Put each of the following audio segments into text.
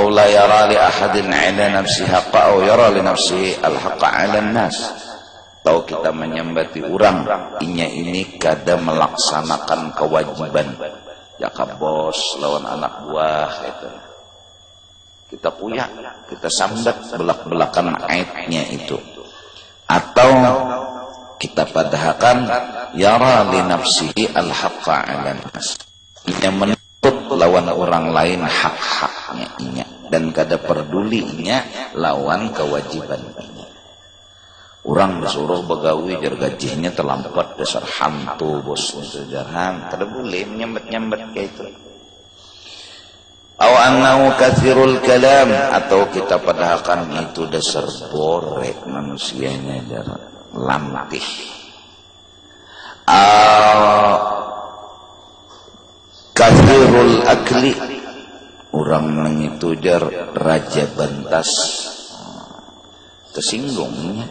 Aw la yara li ahadin 'ala nafsihi haqqa aw yara li nafsihi al-haqqa 'ala an-nas. Atau kita menyambati orang inya ini kada melaksanakan kewajiban. Ya ka bos lawan anak buah itu. Kita puya, kita sambat belak-belakan aibnya itu. Atau kita padahakan yara li nafsihi al-haqqa 'ala an-nas. Inya menuntut lawan orang lain hak-haknya inya dan kada peduli inya lawan kewajiban inya. Orang disuruh begawi jar gajinya terlambat dasar hantu bos itu jarang kada boleh nyambet-nyambet kayak itu. Aw annahu katsirul kalam, atau kita padahakan itu dasar borek manusianya jar lantih. Kathirul akli, orang mengitu jar raja bantas, tersinggungnya.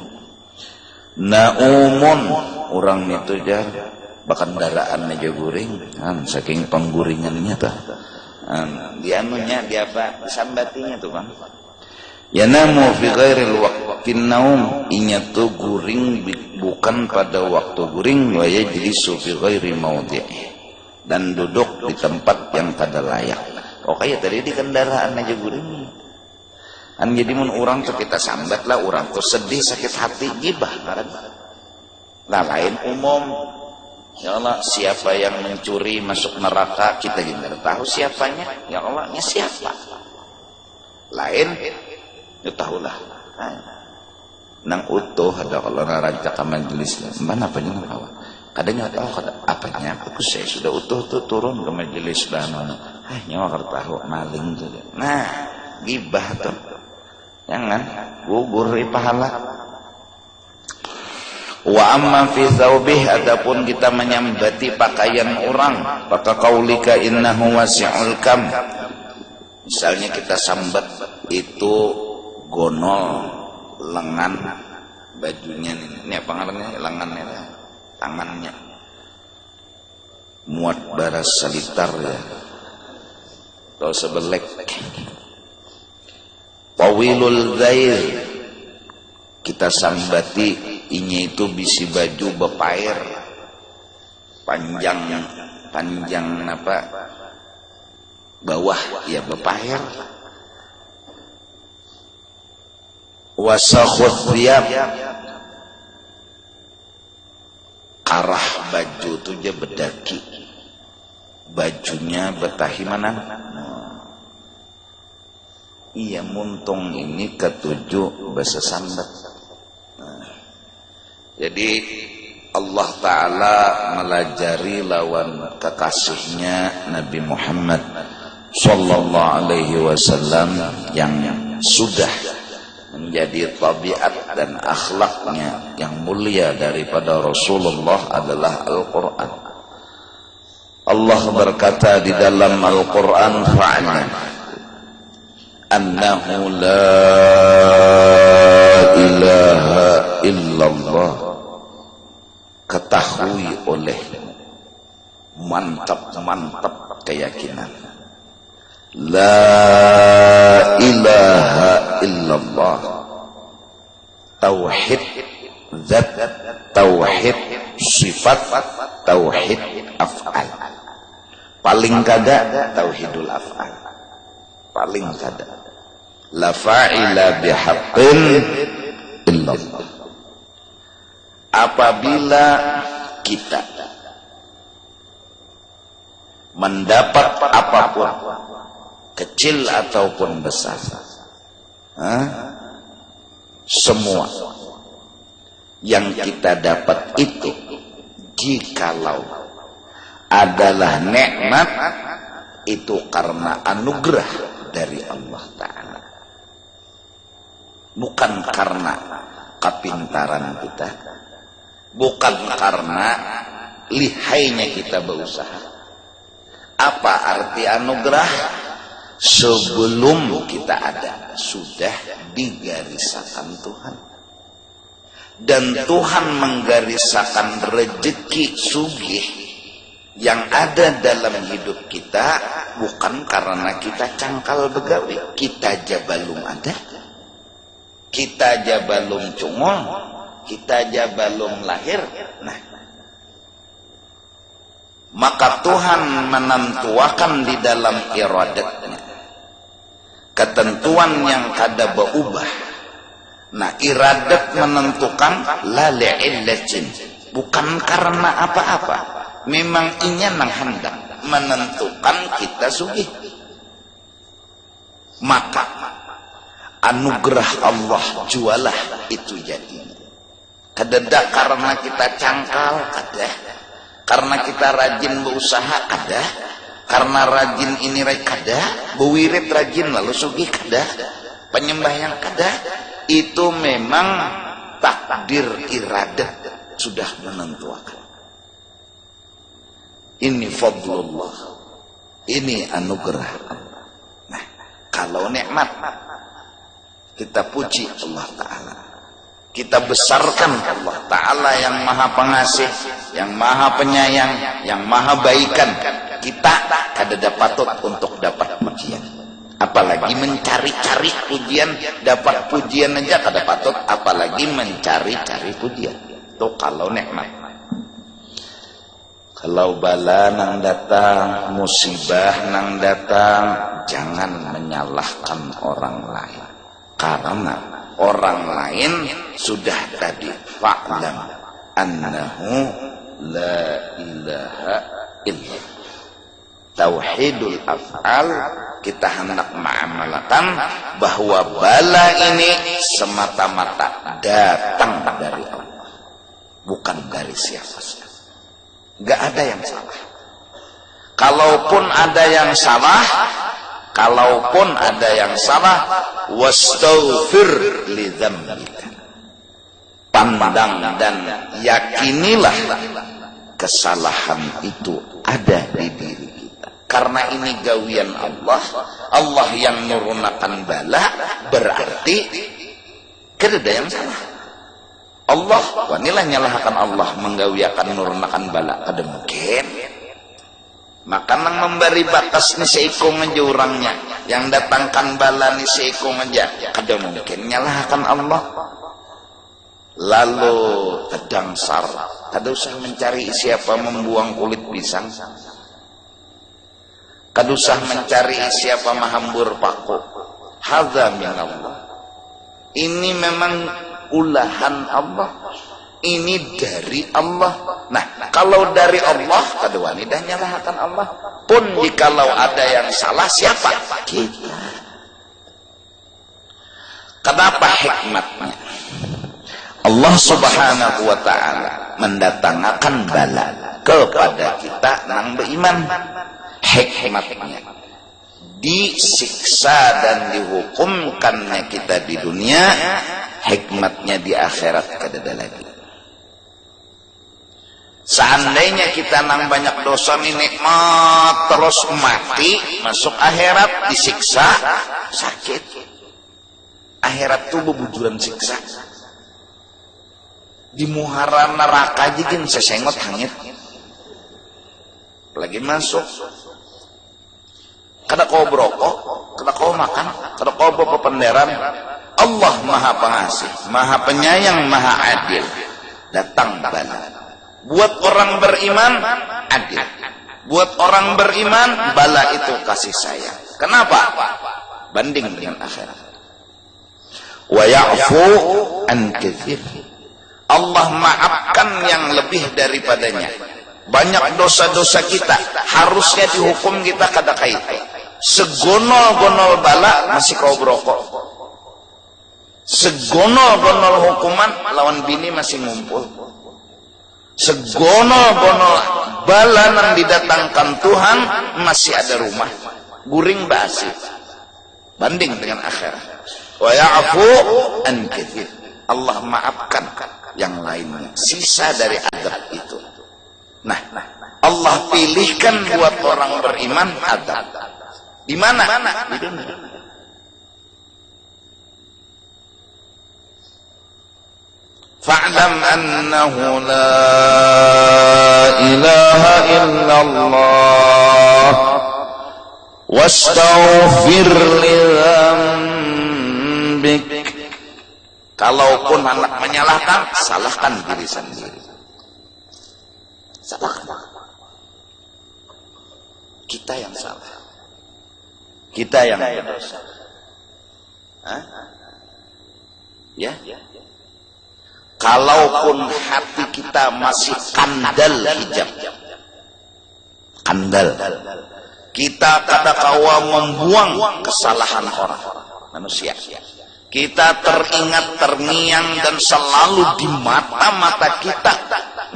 Naumun, orang itu jar bakandaraan aja guring, saking pengguringannya tuh. Di anunya, di apa, disambatinya tuh bang. Yanamu fi ghairil waqtin naum, inya tuh guring bukan pada waktu guring, wa yajlisu fi ghairi mawdi'i, dan duduk di tempat yang kada layak. Oh kayak tadi di kendaraan aja guring. Kan jadi mun orang tuh kita sambat lah, orang tuh sedih sakit hati gibah kan. Nah lain umum. Ya Allah, siapa yang mencuri masuk neraka, kita tidak tahu siapanya. Ya Allah, nya siapa? Lain ya tahulah. Nang utuh ada kalau narancak ke majelis, mana apa nya apa? Kadangnya tahu kada apanya, aku saya sudah utuh tuh turun ke majelis dan nyawa kada tahu maling tuh. Nah, gibah tuh. Jangan gugur pahala. Wa amma fi thawbih, adapun kita menyambati pakaian orang, maka qaulika innahu wasi'ul kam. Misalnya kita sambat itu gonol lengan bajunya ini apa ngarannya lengannya tangannya muat baras salitar ya atau sebelek. Tawilul zair, kita sambati inya itu bisi baju bepair panjang apa bawah ya bepair. Wasakhut thiyab, arah baju tu je bedaki, bajunya betahimanan. Iya muntung ini ketujuh bahasa sambat. Jadi Allah Ta'ala melajari lawan kekasihnya Nabi Muhammad Sallallahu Alaihi Wasallam yang sudah menjadi tabiat dan akhlaknya yang mulia daripada Rasulullah adalah Al-Quran. Allah berkata di dalam Al-Quran, fa'alam annahu la ilaha illallah, ketahui oleh mantap keyakinan la ilaha illallah, tauhid zat, tauhid sifat, tauhid af'al. Paling kada tauhidul af'al, paling kada la fa'ila bihaqqin illallah. Apabila kita mendapat apapun kecil ataupun besar, semua yang kita dapat itu jikalau adalah nikmat, itu karena anugerah dari Allah Ta'ala, bukan karena kepintaran kita, bukan karena lihainya kita berusaha. Apa arti anugerah? Sebelum kita ada sudah digarisakan Tuhan, dan Tuhan menggarisakan rezeki sugih yang ada dalam hidup kita bukan karena kita cangkal begawi. Kita aja belum ada, kita aja belum cungol, kita aja belum lahir. Nah, maka Tuhan menentuakan di dalam iradatnya ketentuan yang kada berubah. Nah, iradat menentukan la li'illatin, bukan karena apa-apa. Memang inya nang hendak menentukan kita sugih. Maka anugerah Allah jualah itu jadinya. Kadada karena kita cangkal, kada. Karena kita rajin berusaha, kada. Karena rajin ini kada. Bewirid rajin lalu sugih, kada. Penyembah yang kada. Itu memang takdir iradat sudah menentukan. Ini fadlullah, ini anugerah Allah. Nah, kalau nikmat kita puji Allah Ta'ala, kita besarkan Allah Ta'ala yang maha pengasih, yang maha penyayang, yang maha baikan. Kita kada patut untuk dapat pujian, apalagi mencari-cari pujian. Dapat pujian aja kada patut, apalagi mencari-cari pujian. Itu kalau nikmat. Kalau bala nang datang, musibah nang datang, jangan menyalahkan orang lain. Karena orang lain sudah tadi fa'lam annahu la ilaha illallah. Tauhidul af'al, kita hendak mengamalkan bahwa bala ini semata-mata datang dari Allah, bukan dari siapa-siapa. Gak ada yang salah. Kalaupun ada yang salah, wastaghfir li dzambika. Pandang dan yakinilah kesalahan itu ada di diri kita. Karena ini gawian Allah, Allah yang nurunakan bala, berarti kada ada yang salah. Allah, wanilah nyalahkan Allah menggawiakan nurunakan bala, kada mungkin. Maka nang memberi batas ni seiko aja orangnya, yang datangkan bala ni seiko aja, kada mungkin nyalahkan Allah. Lalu tedangsar, kada usah mencari siapa membuang kulit pisang, kada usah mencari siapa menghambur paku. Hadza min Allah. Ini memang ulahan Allah, ini dari Allah. Nah, kalau dari Allah kada wani dah nyalahkan Allah. Pun jikalau ada yang salah, siapa? Kita. Kenapa hikmatnya? Allah Subhanahu wa ta'ala mendatangkan bala kepada kita nang beriman. Hikmatnya disiksa dan dihukumkannya kita di dunia, hikmatnya di akhirat kada ada lagi. Seandainya kita nang banyak dosa ini nikmat terus mati, masuk akhirat disiksa, sakit. Akhirat tuh bebujuran siksa. Di muhara neraka aja kan sesengot hangit. Lagi masuk, kada kau berokok, kada kau makan, kada kau berpenderan. Allah maha pengasih, maha penyayang, maha adil. Datang bala. Buat orang beriman, adil. Buat orang beriman, bala itu kasih sayang. Kenapa? Banding dengan akhirat. Wa ya'fu an katsir. Allah maafkan yang lebih daripadanya. Banyak dosa-dosa kita harusnya dihukum kita kada kait. Segonol-gonol bala masih kau berokok. Segonol-gonol hukuman lawan bini masih ngumpul. Segonol-gonol bala yang didatangkan Tuhan masih ada rumah. Guring basi. Banding dengan akhirat. Wa ya'fu an katsir. Allah maafkan yang lainnya, sisa dari adab itu. Nah, Allah pilihkan buat orang beriman adab. Di mana? Di dunia. Fa'lam annahu la ilaha illallah wastaghfir li dzambik. Kalaupun anak menyalahkan, salahkan diri sendiri. Salahkan. Kita yang salah. Kita yang berdosa. Ya. Kalaupun hati kita masih kandal hijab, kandal, kita kadangkala membuang kesalahan orang manusia. Kita teringat terngiang dan selalu di mata-mata kita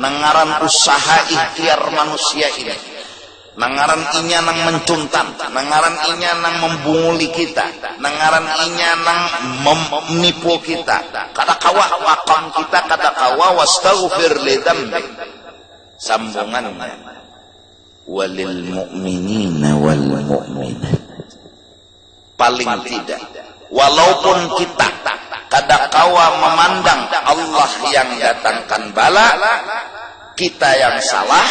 nangaran usaha ikhtiar manusia ini, nangaran inya nang mencuntan, nangaran inya nang membunguli kita, nangaran inya nang menipu kita. Kadakawa wakam kita, kadakawa wastaghfir li dzambik. Sambungannya walil mu'minina wal mu'minat. Paling tidak, walaupun kita kadakawa memandang Allah yang datangkan bala, kita yang salah,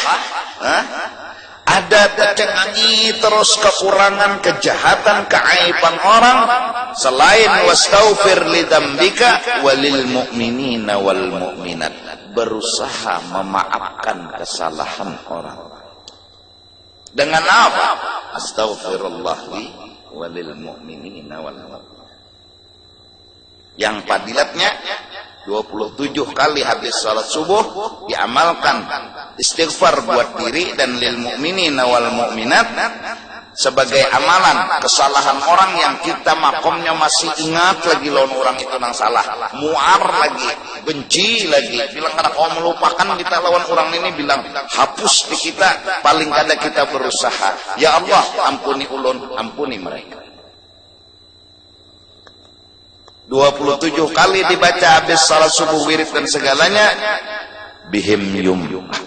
ada tercengangi terus kekurangan, kejahatan, keaiban orang, selain wastaghfir li dzambika walil mu'minina wal mu'minat, berusaha memaafkan kesalahan orang. Dengan apa? Astaghfirullah li walil mu'minina wal mu'minat. Yang fadilatnya 27 kali habis salat subuh diamalkan istighfar buat diri dan lil mu'minina wal mu'minat sebagai amalan kesalahan orang yang kita makomnya masih ingat lagi lawan orang itu nang salah, muar lagi, benci lagi, bilang karena kau melupakan kita lawan orang ini, bilang hapus di kita. Paling kada kita berusaha, ya Allah ampuni ulun, ampuni mereka. 27 kali dibaca habis salat subuh, wirid dan segalanya. Bihim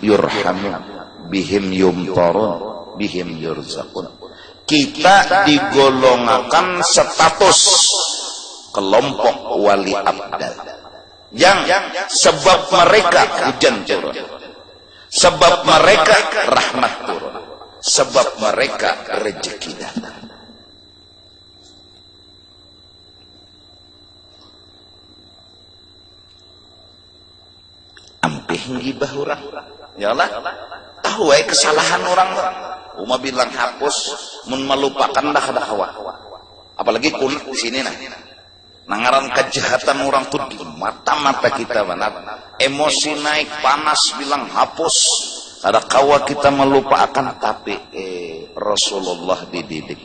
yurhamun, bihim yumtarun, bihim yurzaqun. Kita digolongkan status kelompok wali abdal yang sebab mereka hujan turun, sebab mereka rahmat turun, sebab mereka rezeki datang. Ampih ngibah orang, ya Allah, tahu kesalahan orang. Uma bilang hapus, mun melupakan dah kawa. Apalagi kunut di sini nah. Nangaran kejahatan orang tuh di mata-mata kita banget. Emosi naik panas bilang hapus. Ada kawa kita melupakan, tapi Rasulullah dididik.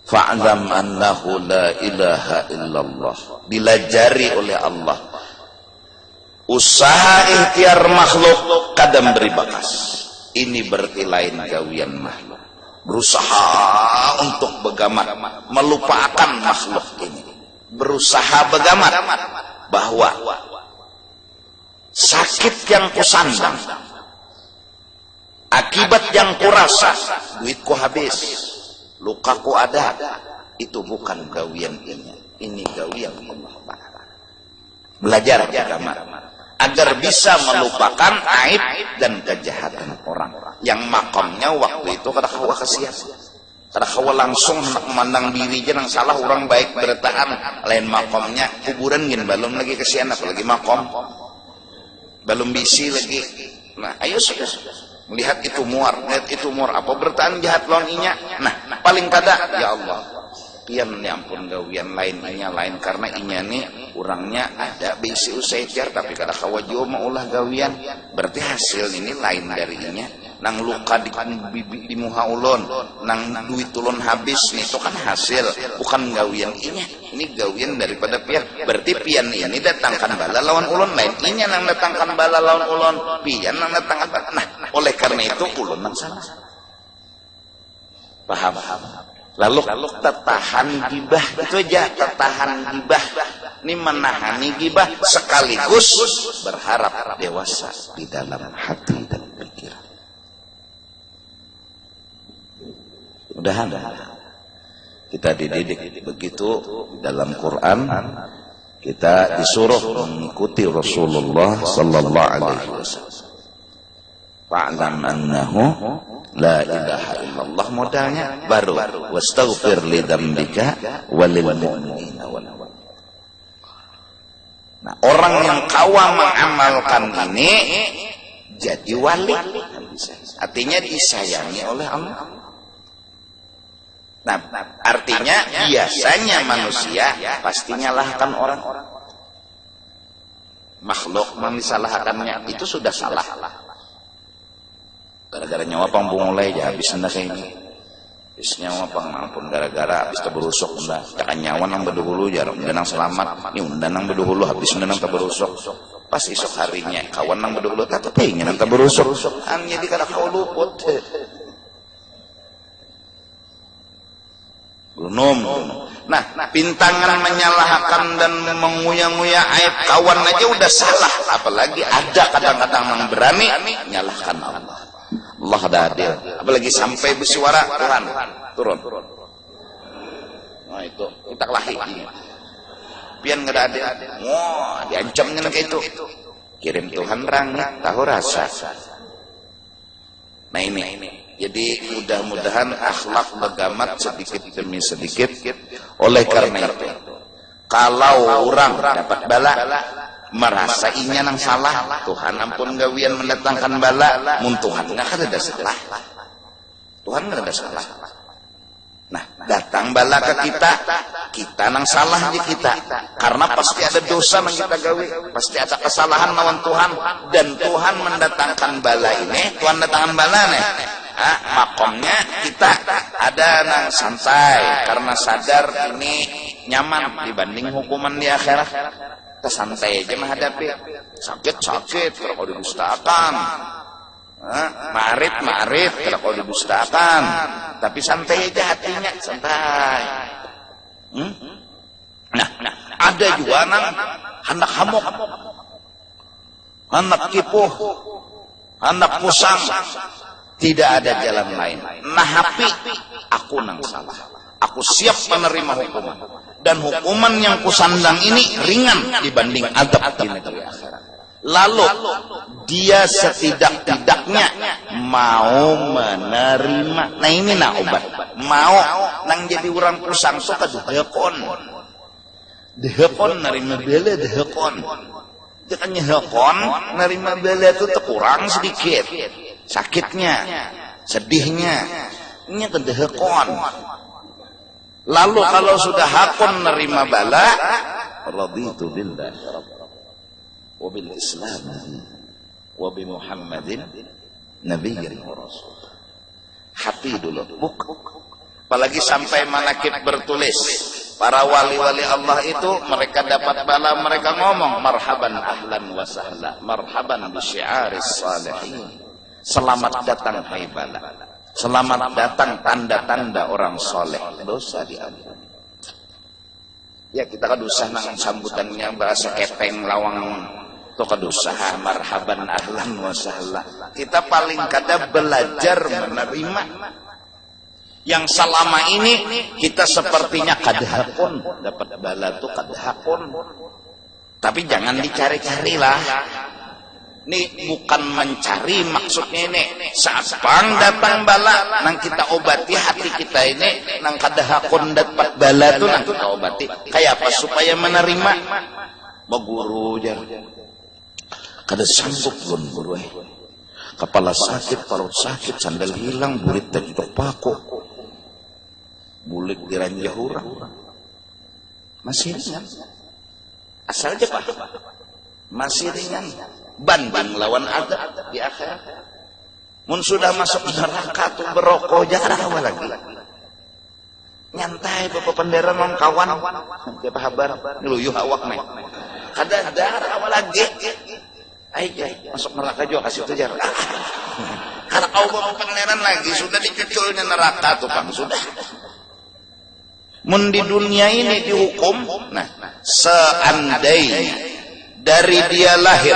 Fa'lam annahu la ilaha illallah. Dilajari oleh Allah. Usaha ikhtiar makhluk kadang beri bakas. Ini berarti lain gawian makhluk. Berusaha untuk begamat, melupakan makhluk ini. Berusaha begamat bahwa sakit yang kusandang, akibat yang kurasa, duitku habis, lukaku ada, itu bukan gawian ini. Ini gawian Allah. Belajar begamat agar bisa melupakan aib dan kejahatan orang yang makamnya waktu itu kada kawa kasihan, kada kawa langsung memandang diri aja nang salah, orang baik bertahan lain makamnya kuburan gin belum lagi kasihan, apalagi makam belum bisi lagi. Nah ayo sudah melihat itu muar, apa bertahan jahat lawan inya. Nah paling kada ya Allah pian ya ampun gawian lain inya lain, karena inya nih orangnya ada bisi usaijar tapi kada kawa jauh maulah gawian, berarti hasil ini lain dari inya. Nang luka di muha ulun, nang duit ulun habis nih, itu kan hasil bukan gawian inya. Ini gawian daripada pian, berarti pian ini datangkan bala lawan ulun, lain inya nang datangkan bala lawan ulun, pian nang datangkan bala. Nah oleh karena itu ulun nang salah. Paham? Lalu tertahan gibah itu aja, tertahan gibah. Ini menahani gibah sekaligus berharap dewasa di dalam hati dan pikiran. Mudah-mudahan kita dididik begitu dalam Quran. Kita disuruh mengikuti Rasulullah sallallahu alaihi wasallam. fa'lam annahu la ilaha illallah, modalnya baru wastaghfir li dzambika walil mu'minina wal. Nah, orang yang kawam mengamalkan ini jadi wali, artinya disayangi oleh Allah. Nah, artinya biasanya manusia pasti nyalahkan orang-orang. Makhluk memisalahkannya itu sudah salah. Gara-gara nyawa pang mulai ya habis anda kayak ini. Habis nyawa pang mampun gara-gara habis terberusuk unda. Jangan nyawa nang berduhulu jarum danang selamat. Ini unda nang berduhulu habis unda nang terberusuk. Pas esok harinya kawan nang berduhulu kata pengen nang terberusuk. An jadi kada kau luput. Gunung. Nah, pintangan menyalahkan dan menguya-nguya aib kawan aja udah salah, apalagi ada kadang-kadang yang berani menyalahkan Allah. Allah ada adil, apalagi sampai bersuara Tuhan turun. Nah itu kita kelahi. Pian nggak ada adil. Wah, diancamnya kayak itu. Kirim Tuhan rangit, tahu rasa. Nah ini. Jadi mudah-mudahan akhlak begamat sedikit demi sedikit. Oleh karena itu, kalau orang dapat bala, merasa inya nang salah, Tuhan ampun gawian mendatangkan bala, mun Tuhan nggak ada salah. Tuhan nggak ada salah. Nah, datang bala ke kita nang salah di kita, karena pasti ada dosa yang kita gawe, pasti ada kesalahan lawan Tuhan, dan Tuhan mendatangkan bala ini, Tuhan datangkan bala nih. Makomnya kita ada nang santai karena sadar ini nyaman dibanding hukuman di akhirat. Kita santai aja menghadapi sakit kalau didustakan, marit kalau didustakan, tapi santai aja hatinya, santai. Nah, ada juga nang hendak hamuk, hendak kipuh, hendak pusang. Tidak ada jalan lain. Nah, tapi aku nang salah. Aku siap menerima hukuman. Dan hukuman yang kusandang ini ringan dibanding adab di negeri akhirat. Lalu dia setidak-tidaknya mau menerima. Nah ini nah obat. Mau nang jadi orang pusang so kadehekon. Dehekon nerima bela dehekon. Jangan nyehekon nerima bela itu terkurang sedikit. Sakitnya, sedihnya, ini kedehekon. Lalu kalau sudah hakon nerima bala, raditu billahi rabban wa bil islam wa bi Muhammadin nabiyyan wa rasul. Hati dulu, apalagi sampai manakib bertulis. Para wali-wali Allah itu mereka dapat bala, mereka ngomong marhaban ahlan wa sahla, marhaban bi syi'aris salihin. Selamat datang hai bala. Selamat datang tanda-tanda orang soleh. Dosa diampuni. Ya kita kadusah nang sambutannya bahasa keteng lawang to kadusah marhaban ahlan wa sahla. Kita paling kada belajar menerima. Yang selama ini kita sepertinya kadahakun dapat bala tu kadahakun. Tapi jangan dicari-carilah. Ini bukan mencari, maksudnya ini saat pang datang bala nang kita obati hati kita ini nang kadahakun dapat bala tu nang kita obati kayak apa supaya menerima beguru jar kada sanggup lun guru kepala sakit, perut sakit, sandal hilang, bulit dan paku bulik diranjah orang masih ringan asal aja pak masih ringan banding lawan adab di akhirat. Mun sudah masuk neraka tuh berokok jarang lagi. Nyantai bapak pendera non kawan. Siapa kabar? Ngeluyuh awak nih. Kada darah lagi. Ayo masuk neraka juga kasih itu jarang. Karena kau bapak pangeran lagi sudah dicuculnya neraka tuh bang sudah. Mun di dunia ini dihukum. Nah, seandainya dari dia lahir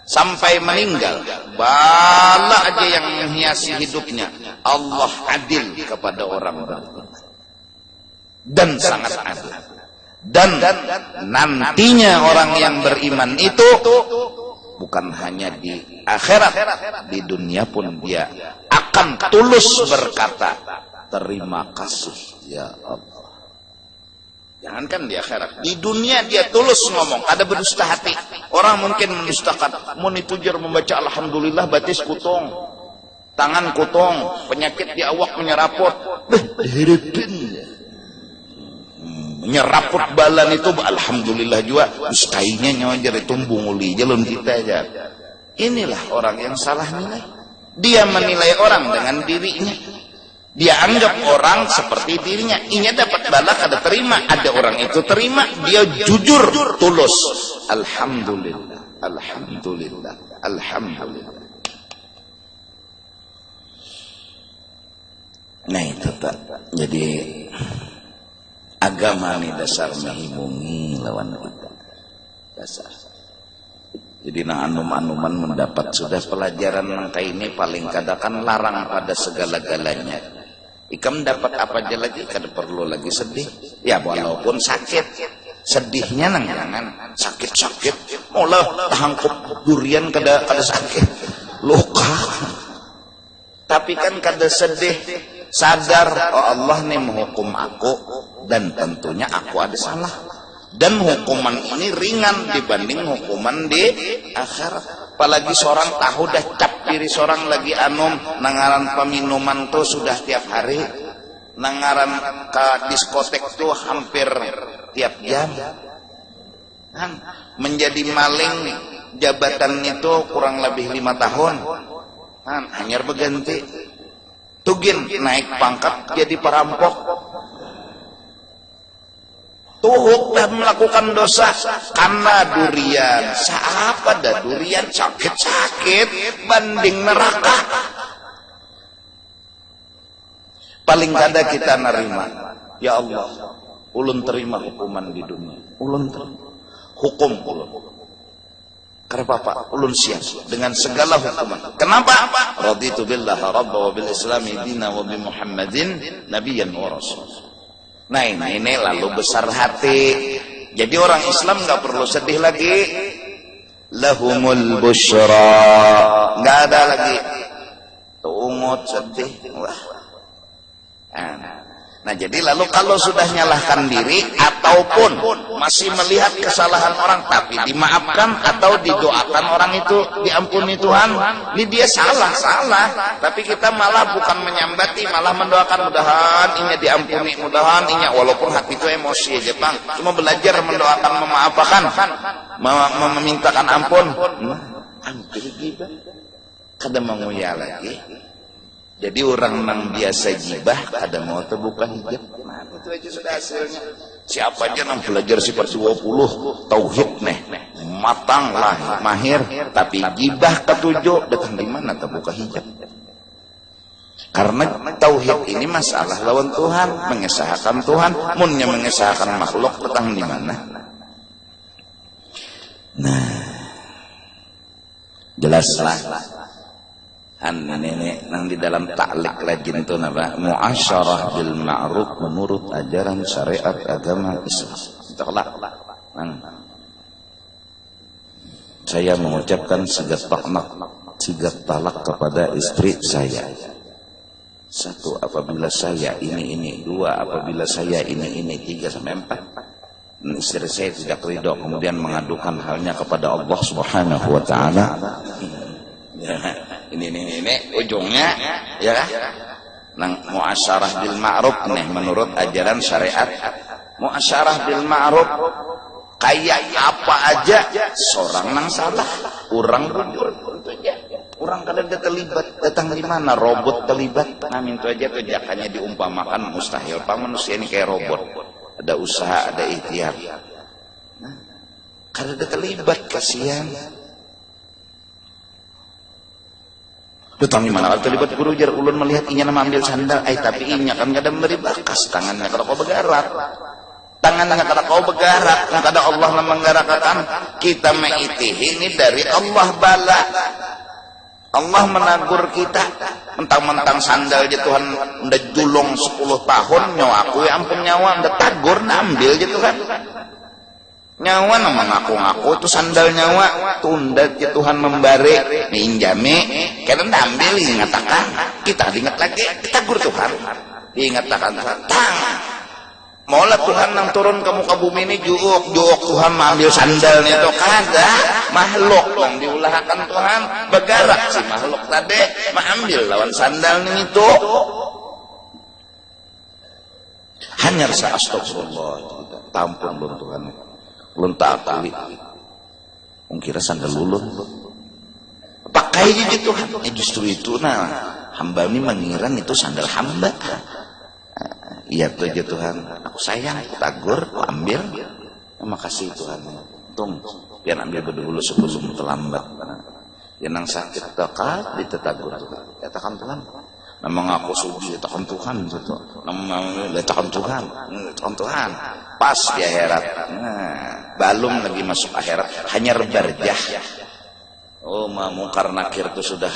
sampai meninggal bala aja yang menghiasi hidupnya, Allah adil kepada orang beriman dan sangat adil. Dan nantinya orang yang beriman itu bukan hanya di akhirat, di dunia pun dia akan tulus berkata terima kasih ya Allah. Jangankan di akhirat, di dunia dia tulus ngomong, ada berdusta hati. Orang mungkin mendustakan, mau ditujar membaca alhamdulillah batis kutong, tangan kutong, penyakit di awak menyeraput, menyeraput balan itu alhamdulillah juga, kainya nyawajar itu bunguli jalan kita aja. Inilah orang yang salah nilai. Dia menilai orang dengan dirinya. Dia anggap orang seperti dirinya. Inya dapat bala kada terima, ada orang itu terima, dia jujur, tulus. Alhamdulillah, alhamdulillah, alhamdulillah. Nah itu tak. Jadi agama ini dasar menghibungi lawan kita. Dasar. Jadi nang anum-anuman mendapat sudah pelajaran nangka ini paling kadang larang pada segala-galanya. Ikam dapat apa aja lagi, kada perlu lagi sedih. Ya walaupun sakit, sedihnya nang jangan sakit-sakit. Mola tahangkup durian kada sakit, luka. Tapi kan kada sedih, sadar oh Allah nih menghukum aku dan tentunya aku ada salah. Dan hukuman ini ringan dibanding hukuman di akhirat. Apalagi seorang tahu dah cap diri seorang lagi anum, nangaran peminuman tuh sudah tiap hari, nangaran ke diskotek tuh hampir tiap jam. Kan menjadi maling jabatan itu kurang lebih 5 tahun. Kan hanya berganti. Tugin naik pangkat jadi perampok. Tuhuk dan melakukan dosa karena durian. Siapa dah durian sakit-sakit banding neraka. Paling kada kita nerima. Ya Allah, ulun terima hukuman di dunia. Ulun terima hukum ulun. Karena apa? Ulun siap dengan segala hukuman. Kenapa? Raditu billah rabba wa bil islami dina wa bi Muhammadin nabiyyan wa rasul. Nah ini lalu besar hati. Jadi orang Islam nggak perlu sedih lagi. Lahumul busyra, nggak ada lagi tungut sedih. Wah. Nah jadi lalu kalau sudah nyalahkan diri ataupun masih melihat kesalahan orang tapi dimaafkan atau didoakan orang itu diampuni Tuhan, ini dia salah, tapi kita malah bukan menyambati, malah mendoakan mudahan ini diampuni, mudahan ini, walaupun hati itu emosi aja bang, cuma belajar mendoakan, memaafkan, memintakan ampun, hampir gitu, kada menguya lagi. Jadi orang yang biasa gibah ada mau terbuka hijab. Nah, itu aja sudah hasilnya. Siapa aja yang belajar sifat 20 tauhid nih, matang lah, mahir, tapi gibah ketujuh datang di mana terbuka hijab. Karena tauhid ini masalah lawan Tuhan, mengesahkan Tuhan, munnya mengesahkan makhluk datang di mana. Nah, jelaslah. Nenek nang di dalam ta'liq lajin itu napa muasyarah bil ma'ruf menurut ajaran syariat agama Islam. Tolak. Saya mengucapkan sigat talak kepada istri saya. 1 apabila saya ini, 2 apabila saya ini 3 sampai 4. Istri saya tidak ridho kemudian mengadukan halnya kepada Allah Subhanahu wa taala. Ini ujungnya ya nang muasyarah bil ma'ruf nih menurut ajaran syariat. Muasyarah bil ma'ruf kayak apa aja seorang nang salah orang jujur aja. Orang kadang terlibat datang di mana robot terlibat. Nah itu aja kejakannya diumpamakan mustahil. Pak manusia ini kayak robot. Ada usaha, ada ikhtiar. Nah, kadang terlibat kasihan. Datang di mana terlibat guru jar ulun melihat inya nama ambil sandal, tapi inya kan kada memberi bakas, tangannya kada kau begarak, tangannya kada kau begarak, kada Allah menggerakkan kita meitih ini dari Allah bala. Allah menagur kita, mentang-mentang sandal je Tuhan ndak julung 10 tahun nyawa aku ya ampun nyawa ndak tagur ambil je Tuhan. Nyawa nama ngaku-ngaku itu sandal nyawa tunda ya Tuhan memberi pinjami karena ambil ingatakan kita diingat lagi kita gur Tuhan diingatakan Tuhan tang maulah Tuhan yang turun ke muka bumi ini juuk Tuhan mengambil sandalnya itu kagak makhluk yang diulahkan Tuhan bergerak si makhluk tadi mengambil lawan sandalnya itu hanya rasa astagfirullah tampun belum Tuhan belum tak kali mungkin sandal ulun pakai aja Tuhan justru itu nah hamba ini mengira itu sandal hamba iya tuh aja Tuhan aku sayang aku tagur aku ambil makasih Tuhan tung biar ambil dulu sebelum terlambat yang sakit dekat ditetagur Tuhan katakan Tuhan memang aku suci letakkan Tuhan gitu. Memang letakkan Tuhan pas di akhirat belum lagi masuk akhirat hanya berjah oh mungkar nakir itu sudah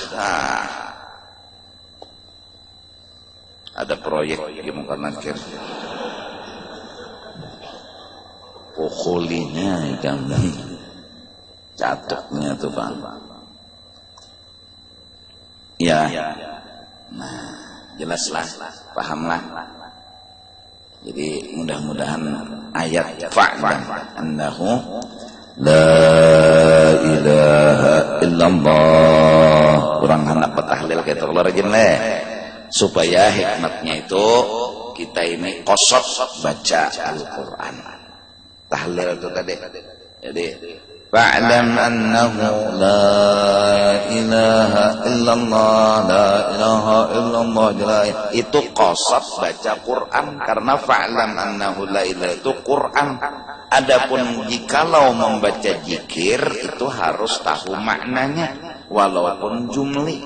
ada proyek di mungkar nakir pokolinya ikan catuknya tuh Bang ya nah jelaslah pahamlah jadi mudah-mudahan ayat fa'lam annahu la ilaha illallah kurang hendak petahlil kayak terlalu rajin leh supaya hikmatnya itu kita ini kosot baca Al-Quran tahlil itu tadi jadi fa'lam annahu la ilaha illallah la ilaha illallah itu qasad baca Quran karena fa'lam annahu la ilaha itu Quran adapun jikalau membaca zikir itu harus tahu maknanya walaupun jumli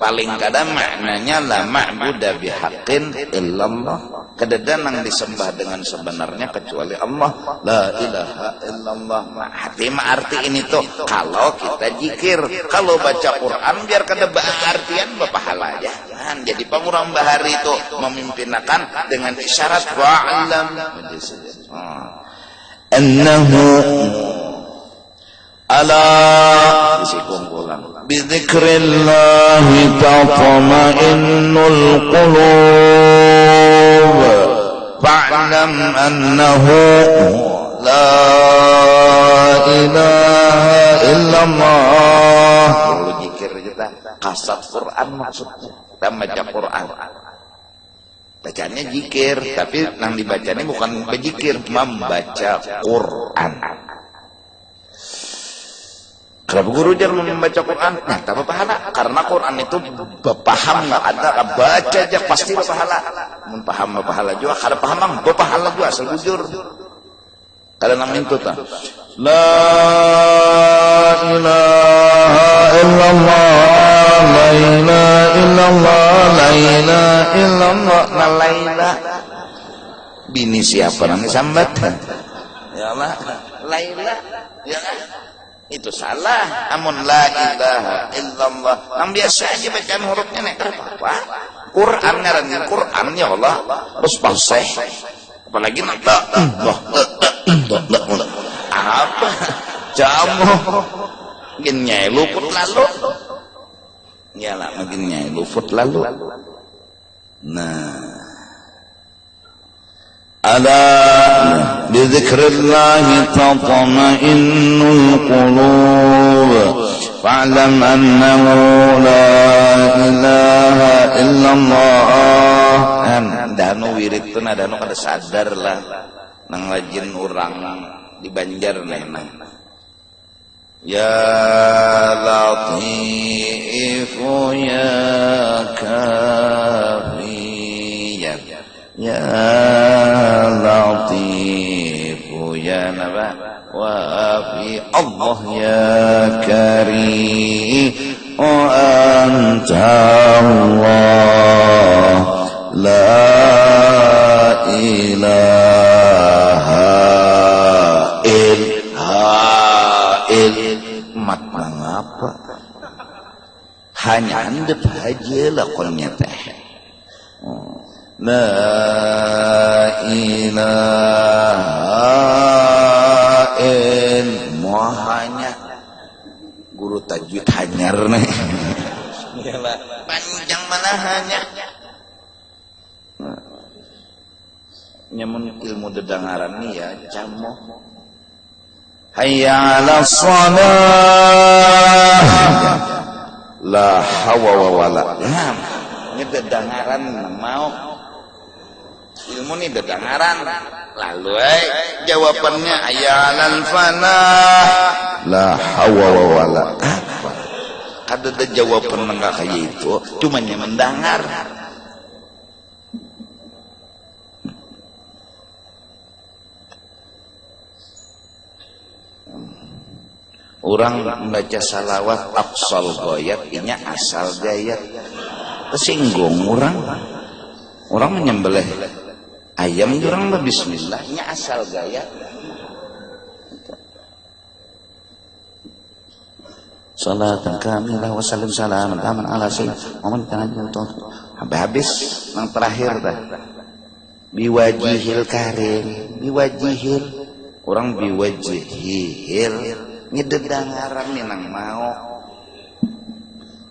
paling kadang maknanya la ma'buda bihaqqin illallah kedadan yang disembah dengan sebenarnya kecuali Allah la ilaha illallah arti ini tuh kalau kita zikir kalau baca Quran biar kada artian berpahala ya jadi pengurang bahari itu memimpinakan dengan isyarat wa'alam annahu ala bizikrillahi tatma'innul qulub fa'lam annahu la ilaha illallah zikir kita kasat Quran maksudnya kita baca Quran bacanya zikir tapi yang dibacanya bukan berzikir membaca Quran. Kalau guru jangan membaca Quran, nah tak pahala karena Quran itu berpaham nggak ada baca aja pasti berpahala. Mempaham berpahala juga, kalau paham berpahala juga sejujur. Kalau nama itu tak. La ilaha illallah, la ilaha illallah, la ilaha illallah, la ilaha. Bini siapa namanya sambat? Ya Allah, la ilaha, ya itu salah amun la ilaha illallah yang biasa aja bacaan hurufnya nek apa Quran ngaran Quran ya Allah harus fasih apalagi nak apa jamu mungkin nyai luput lalu ya lah mungkin nyai luput lalu nah ala bizikrillahi tatma'innul qulub fa'lam annahu la ilaha illallah danu wirid tun danu kada sadar lah nang lajin urang di Banjar nang ya latifu ya kafiyat ya latifu ya naba wafi Allah ya karim wa anta Allah la ilaha mat mengapa hanya handap aja lah kolnya teh la ilaha dengar nih. Panjang mana hanya nyamun ilmu dedangaran nih ya camoh. Hayya 'alas shalah. La hawa wala. Nah, ini dedangaran mau ilmu nih dedangaran. Lalu jawabannya hayya 'alal falah. La hawa wala. Ada jawaban enggak kayak itu, cuma mendengar. Orang membaca salawat afsal goyat, inya asal gayat. Tersinggung orang menyembelih ayam, orang berbismillah, inya asal gayat. Salatan kamilah wa salam salaman aman ala sayyidina Muhammad habis yang terakhir dah. Biwajihil karim, biwajihil orang biwajihil ngededangaran nih nang mau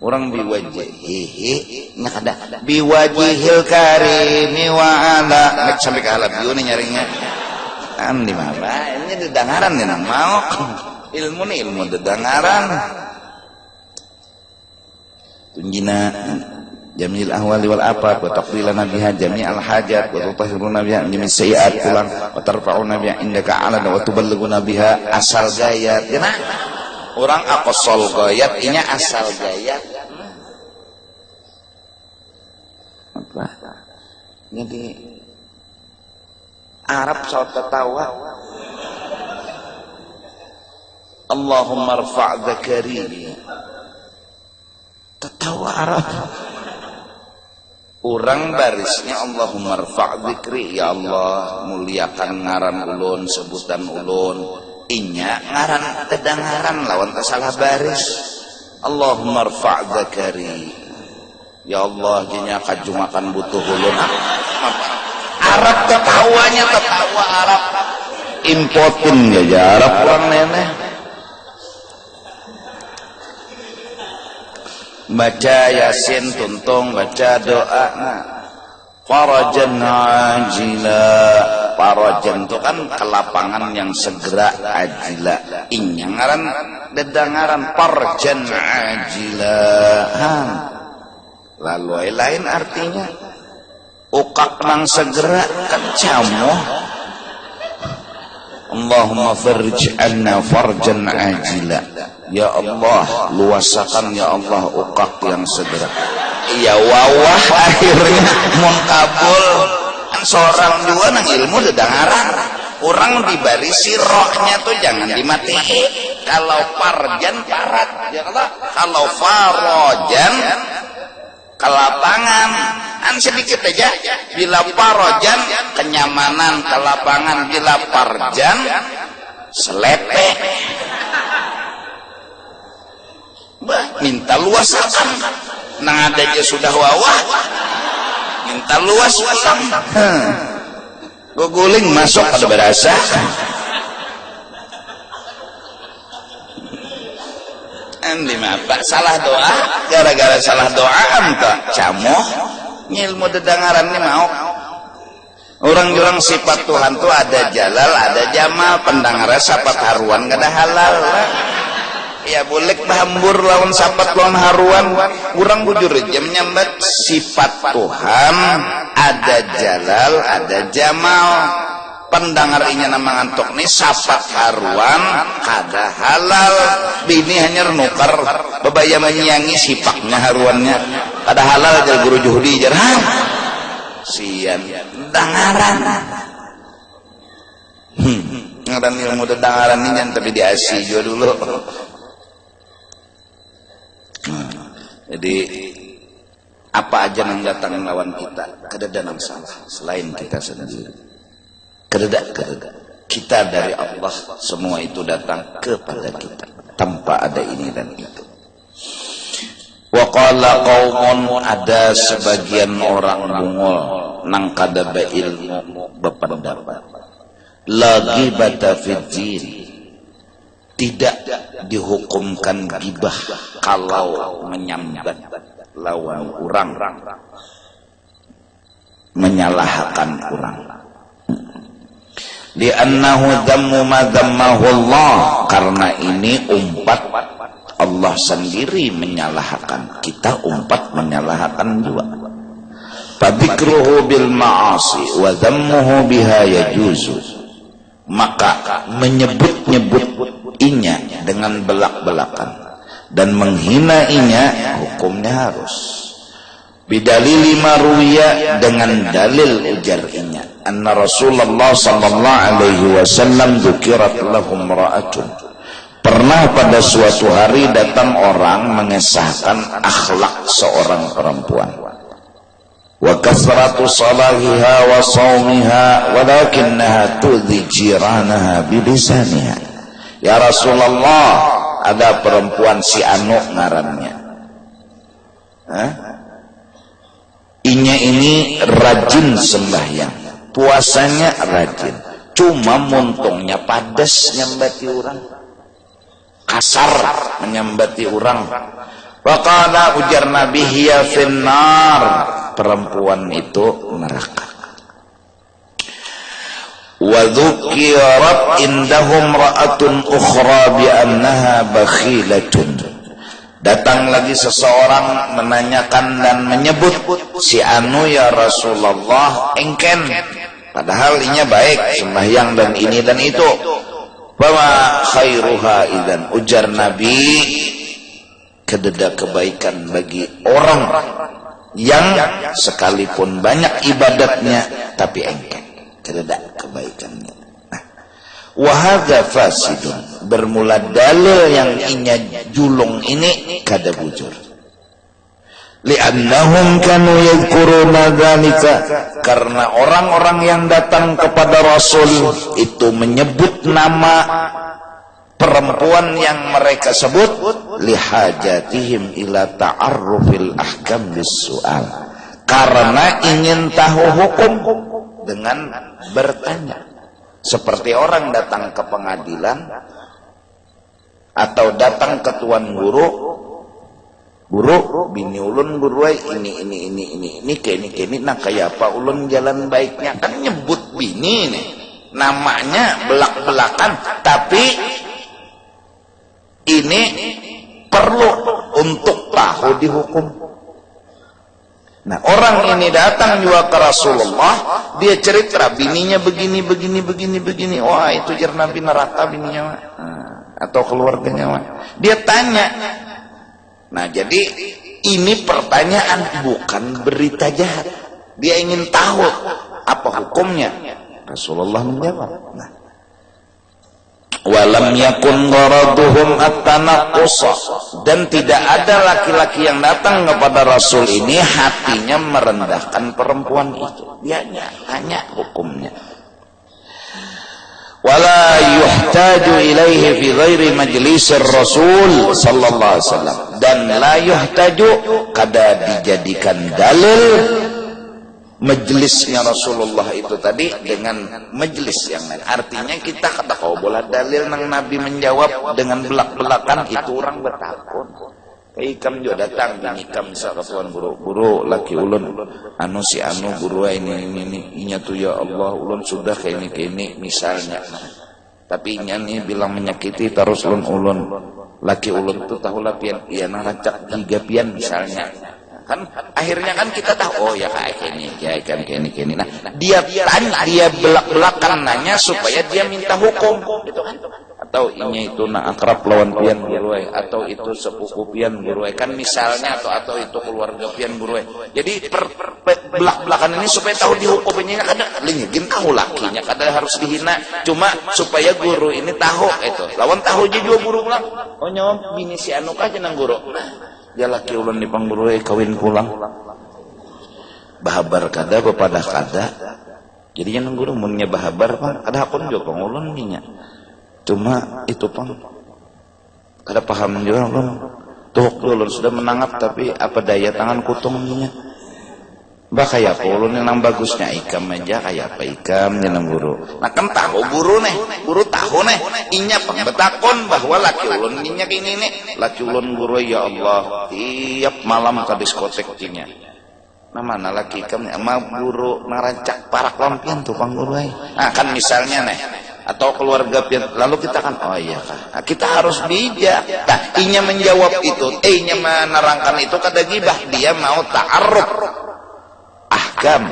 orang biwajihi nyak ada biwajihil karimi wa ala sampai ke alat biu nih nyaringnya kan di mana ini dedangaran nih nang mau ilmu nih ilmu dedangaran tunjina jamil ahwali wal afat wa taqbilana biha jami'al hajat wa tutahhiruna biha min sayyi'at pulang wa tarfa'una biha indaka 'ala wa tuballighuna biha asal gayat ya nah orang aqsal gayat inya asal gayat apa jadi Arab saat tertawa Allahumma rfa' dzakari tertawa Arab. Orang barisnya Allahumma rfa' dzikri, ya Allah muliakan ngaran ulun, sebutan ulun, inya ngaran kedengaran lawan salah baris. Allahumma rfa' dzakari, ya Allah jinya kajumakan butuh ulun. Arab ketawanya tertawa Arab impotin ya Arab orang neneh. Baca Yasin tuntung, baca doa farajan ajila. Farajan itu kan kelapangan yang segera, ajila inyangaran dedangaran farjan ajila. Lalu lain artinya ukak nang segera kan camoh. Allahumma farj anna farjan ajila. Ya Allah, luasakan ya Allah ukak yang segera. Ya wawah akhirnya mun kabul. Kan seorang juga nang ilmu dedangaran. Orang dibarisi rohnya tuh jangan dimatiin. Kalau farjan parat, ya Allah. Kalau farojan kelapangan, kan sedikit aja. Bila farojan kenyamanan, kelapangan. Bila farjan selepek. Minta luasakan nang ada aja sudah wawah minta luas ulang guling masuk pada berasa andi apa salah doa gara-gara salah doa anta camoh ngilmu dedangaran ini mau orang-orang sifat Tuhan tuh ada jalal ada jamal pendengarnya sapat haruan kada halal ya boleh bahambur lawan sapat lawan haruan kurang bujur aja menyambat sifat Tuhan ada jalal ada jamal pendengarnya nama ngantuk nih sapat haruan ada halal bini hanya nukar bebaya menyanyi sipaknya haruannya ada halal aja guru juhudi jarang sian dengaran ngaran ilmu dengaran ini tapi di Asia juga dulu. Jadi apa aja yang datang lawan kita kedadan salah selain kita sendiri kedadak kita dari Allah semua itu datang kepada kita tanpa ada ini dan itu. Wa qala qaumun ada sebagian orang bungul nang kada ilmu berpendapat lagi bata fiddin tidak dihukumkan gibah kalau menyambat lawan orang, menyalahkan orang. Li'annahu dhammu ma dhammahu Allah, karena ini umpat Allah sendiri menyalahkan, kita umpat menyalahkan juga. Fadzikruhu bil ma'asi wa dhammuhu biha yajuzu, maka menyebut-nyebut inya dengan belak-belakan dan menghina inya hukumnya harus. Bidalili maruya, dengan dalil ujar inya, anna Rasulullah sallallahu alaihi wasallam dzukirat lahum ra'atun, pernah pada suatu hari datang orang mengesahkan akhlak seorang perempuan. Wa kasratu salahiha wa shaumiha walakinnaha tu'dhi jiranaha bilisaniha. Ya Rasulullah, ada perempuan si anu ngarannya. Inya ini rajin sembahyang, puasanya rajin, cuma muntungnya padas nyambati orang, kasar menyambati orang. Faqala, ujar Nabi, hiya finnar, perempuan itu neraka. Wa dzukirat indahum ra'atun ukhra bi annaha bakhilatun. Datang lagi seseorang menanyakan dan menyebut si anu, ya Rasulullah, engken, padahal inya baik sembahyang dan ini dan itu. Fama khairuha idzan, ujar Nabi, kededa kebaikan bagi orang yang sekalipun banyak ibadatnya tapi engken, kededa kebaikannya. Wahada fasidun, bermula dalil yang inya julung ini kada bujur. Li'annahum kanu yadhkuruna dzalika, karena orang-orang yang datang kepada Rasul itu menyebut nama perempuan yang mereka sebut lihajatihim ila ta'arrufil ahkam bis-su'al, karena ingin tahu hukum dengan bertanya. Seperti orang datang ke pengadilan atau datang ke tuan guru, bini ulun guru ini kayak nah kayak apa ulun jalan baiknya, kan nyebut bini nih, namanya belak-belakan, tapi ini perlu untuk tahu dihukum. Nah, orang ini datang juga ke Rasulullah, dia cerita bininya begini. Wah, itu jar Nabi neraka bininya, atau keluarganya. Dia tanya. Nah, jadi ini pertanyaan, bukan berita jahat. Dia ingin tahu apa hukumnya. Rasulullah menjawab. Nah, walam yakun gharaduhum at-tanaqqusa, dan tidak ada laki-laki yang datang kepada Rasul ini hatinya merendahkan perempuan itu. Dia hanya hukumnya. Wala yuhtaju ilaihi fi ghairi majlisir Rasul sallallahu alaihi wasallam, dan la yuhtaju, kada dijadikan dalil majelisnya Rasulullah itu tadi dengan majelis yang lain. Artinya kita kata kau bola dalil nang Nabi menjawab dengan belak-belakan, itu orang bertakun. Ikam juga datang ikam misal ke tuan guru laki ulun anu si anu guru ini inya tuh ya Allah ulun sudah kayak ini misalnya. Tapi inya nih bilang menyakiti terus ulun laki ulun tuh tahu lah pian iya naracak 3 pian misalnya. Kan akhirnya kan kita tahu, oh ya kayak ini. Nah, dia tanya, dia belak-belakan nanya supaya dia minta hukum gitu kan. Atau inya itu akrab lawan pian buruai, atau itu sepupu pian buruai kan misalnya, atau itu keluarga pian buruai. Jadi belak-belakan ini supaya tahu dihukumnya, kadang lingin tahu lakinya, kadang harus dihina, cuma supaya guru ini tahu itu. Lawan tahu aja juga guru bilang, oh nyawa bini si anu aja nang guru. Ya laki ulun di panggurui kawin pulang bahabar kada bepada kada, jadinya nang guru munnya bahabar pan kada hakun juga pangulun nya, cuma itu pang kada paham juga ulun tuh ulun sudah menangap tapi apa daya tangan kutung nya. Bah kayak apa ulun yang bagusnya ikam aja kayak apa ikam yang guru. Nah kan tahu guru tahu nih. Inya pembetakon bahwa laki ulun inya ini nih. Laki ulun guru ya Allah tiap malam ke diskotek inya. Nah mana laki ikam sama guru ngerancak parak lampian tuh pang guru. Nah kan misalnya nih. Atau keluarga pian, lalu kita kan oh iya kan nah, kita harus bijak. Nah inya menjawab itu inya menerangkan itu kada gibah, dia mau ta'arruf ahkam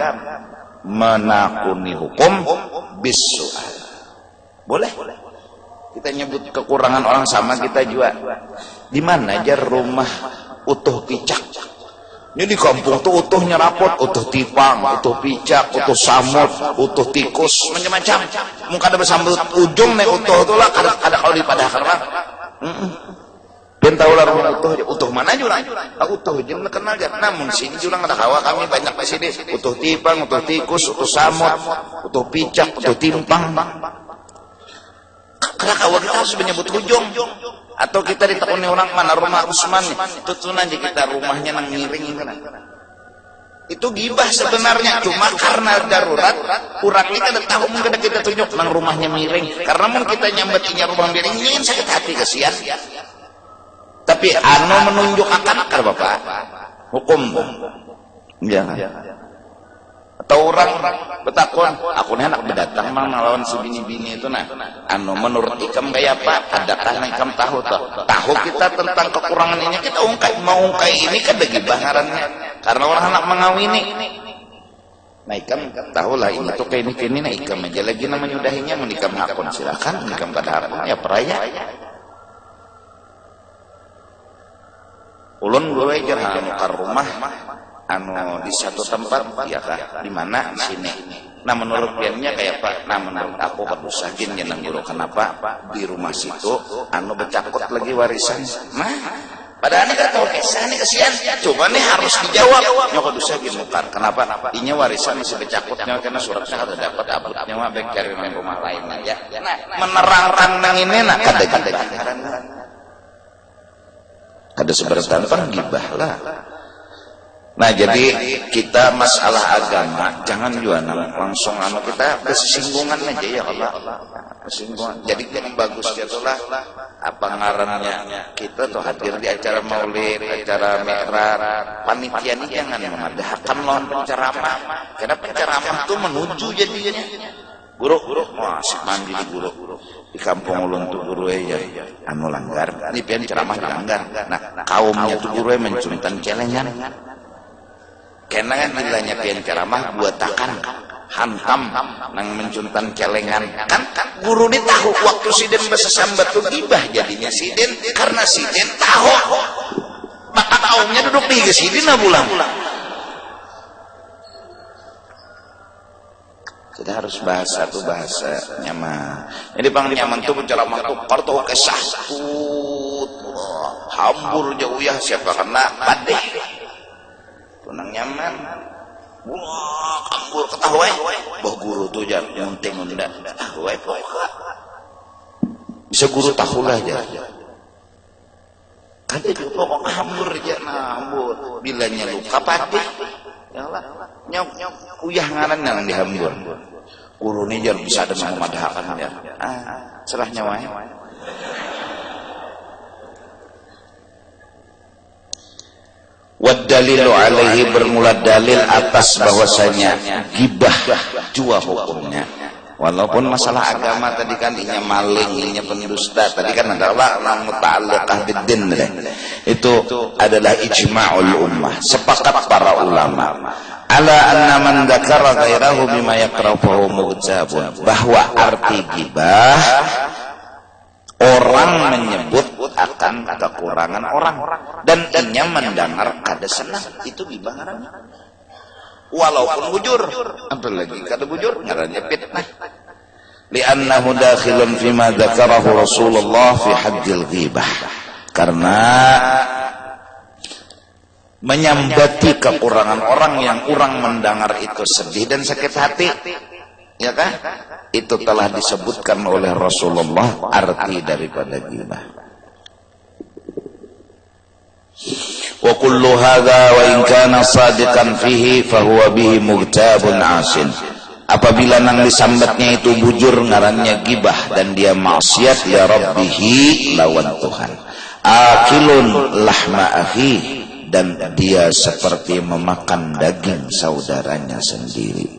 menakuni hukum bisu'al. Boleh kita nyebut kekurangan orang sama kita juga. Di mana aja rumah utuh picak. Ini di kampung tuh utuhnya rapot, utuh tipang, utuh picak, utuh samut, utuh tikus, macam-macam. Mungkin ada bersambut ujung nih utuh tuh lah, ada kalau di padahal lah. Dan tahu lah rumah utuh mana juga? Utuh jangan kenal aja. Namun sini juga ada kawa kami banyak di sini. Utuh tipang, utuh tikus, utuh samut, utuh picak, utuh timpang. Karena kawa kita harus menyebut ujung. Atau kita ditakuni orang mana rumah Usman itu tuh nanti kita rumahnya nang miring itu. Itu gibah sebenarnya, cuma karena darurat kurangnya kada tahu mungkin kita tunjuk nang rumahnya miring. Karena mungkin kita nyambetinya rumah miring ini kan sakit hati kasihan. Tapi menunjuk akan Bapak hukum. Ya. Atau orang betakon, aku nih anak berdatang mang ngelawan si bini-bini itu nah. Menurut ikam kayak apa? Adakah ikam tahu toh? Tahu kita tentang kekurangan ini kita mau ungkai ini kan ada gibah ngarannya. Karena orang anak mengawini. Nah ikam tahu lah ini tuh kayak ini nah ikam aja lagi namanya udahinya menikam hakun silakan menikam kada hakun ya peraya. Ulun gue jangan ke rumah di satu tempat ya kah di mana di sini. Nah menurut piannya kayak Pak, nah menurut aku kedusakin jeneng guru kenapa di rumah situ becakot lagi warisan. Nah padahal ini kan tahu kisah nih kesian. Coba nih harus dijawab. Nyok kedusakin mukar. Kenapa? Inya warisan masih becakotnya karena suratnya ada dapat abutnya mah baik cari di rumah lain aja. Nah menerangkan nang ini nah kada seberatan pun gibah lah. Nah jadi kita masalah agama jangan juga langsung kita kesinggungan aja ya Allah. Kesinggungan. Jadi yang bagus itulah apa ngarannya kita tuh hadir di acara maulid, acara mi'raj, panitia ini jangan memadahkan lawan penceramah. Karena penceramah itu menuju jadinya. Guru, masih mandi di guru. Di kampung ulun tuh guru ya langgar. Ini pian ceramah langgar. Nah kaumnya tuh guru mencuntan celengan. Karena kan bilanya pian ceramah buat takan hantam nang mencuntan celengan kan guru ini tahu waktu siden besesambat tuh gibah jadinya siden karena siden tahu maka kaumnya duduk di siden bulang. Kita harus bahasa tuh bahasa nyaman. Jadi bang nyaman tuh penceramah tuh kartu kesah hambur jauh ya siapa kena padeh. Tunang nyaman. Wah, kambur ketahuan. Bah guru tuh jangan ngunting unda. Tahuan pokok. Bisa guru tahulah aja. Kan itu pokok hambur aja hambur. Bilanya luka padeh. Ya Allah. Nyok uyah ngaran yang dihambur. Guru ini jangan bisa ada memadahkan ya. Salah nyawanya. Wadalilu alaihi bermula dalil atas bahwasanya gibah jua hukumnya. Walaupun masalah agama tadi kan inya maling, inya pendusta, tadi kan adalah muta'alliqah biddin. Itu adalah ijma'ul ummah, sepakat para ulama. Ala anna man dzakara ghairahu bima yakrahu fa mughtabun. Bahwa arti gibah orang menyebut akan kekurangan orang dan inya mendengar kada senang, itu gibah ngarannya. Walaupun bujur, apalagi kada bujur ngarannya fitnah. Li'annahu dakhilun fima dzakarahu Rasulullah fi haddil ghibah. Karena menyambati kekurangan orang yang orang mendengar itu sedih dan sakit hati, ya kan? Itu telah disebutkan oleh Rasulullah arti daripada ghibah. Wa kullu hadza wa in kana sadiqan fihi fahuwa bihi mughtabun asin. Apabila nang disambatnya itu bujur, ngarannya gibah, dan dia maksiat ya rabbihi, lawan Tuhan. Akilun lahma akhi, dan dia seperti memakan daging saudaranya sendiri.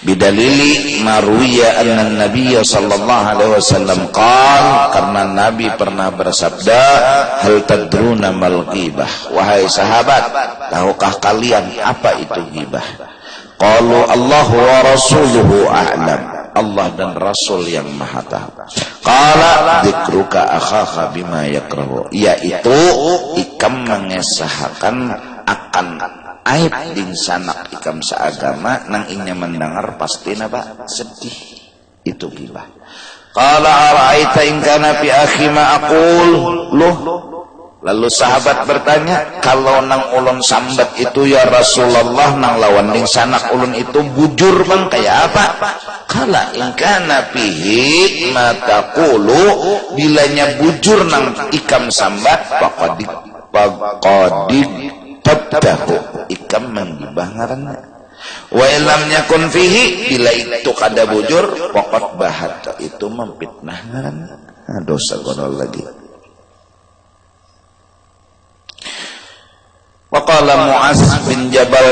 Bidalili maruya anna nabiyya sallallahu alaihi wasallam qala, karena Nabi pernah bersabda, hal tadruna mal ghibah, wahai sahabat, tahukah kalian apa itu ghibah? Qalu Allahu wa rasuluhu a'lam, Allah dan Rasul yang maha tahu. Qala dzikruka akhaka bima yakrahu, yaitu ikam mengesahkan akan aib ding sanak ikam seagama nang inya mendengar pasti napa sedih, itu ghibah. Qala ara'aita in kana fi akhi ma aqul, loh. Lalu sahabat bertanya, kalau nang ulun sambat itu ya Rasulullah, nang lawan ning sanak ulun itu bujur bang kayak apa? Kala in kana fihi ma taqulu, bilanya bujur nang ikam sambat faqad tabtahu, ikam menggibah ngaranna. Wa illam yakun fihi, bila itu kada bujur faqad bahat, itu memfitnah ngaranna. Dosa gonol lagi. Waqala Mu'az bin Jabal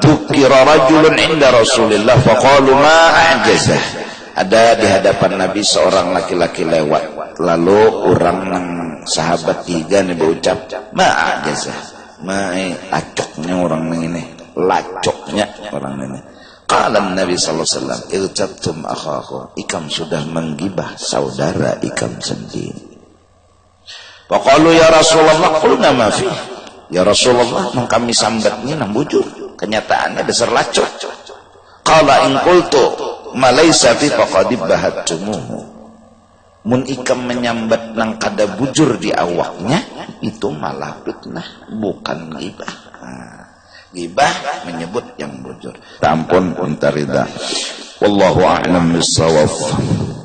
dzukira rajulun inda Rasulillah faqalu ma a'jazah. Ada di hadapan Nabi seorang laki-laki lewat, lalu orang nang sahabat tiga nih berucap ma a'jazah, ma acoknya orang ini, lacoknya orang ini. Qala Nabi sallallahu alaihi wasallam irtabtum akhakum, ikam sudah menggibah saudara ikam sendiri. Faqalu ya Rasulullah qulna ma fi, ya Rasulullah, nang kami sambatnya nang bujur, kenyataannya dasar lacok. Qala in qultu ma laysa fi faqad bahatumuhu, mun ikam menyambat nang kada bujur di awaknya, itu malah fitnah, bukan ghibah. Ghibah menyebut yang bujur. Tampun untarida. Wallahu a'lam bissawab.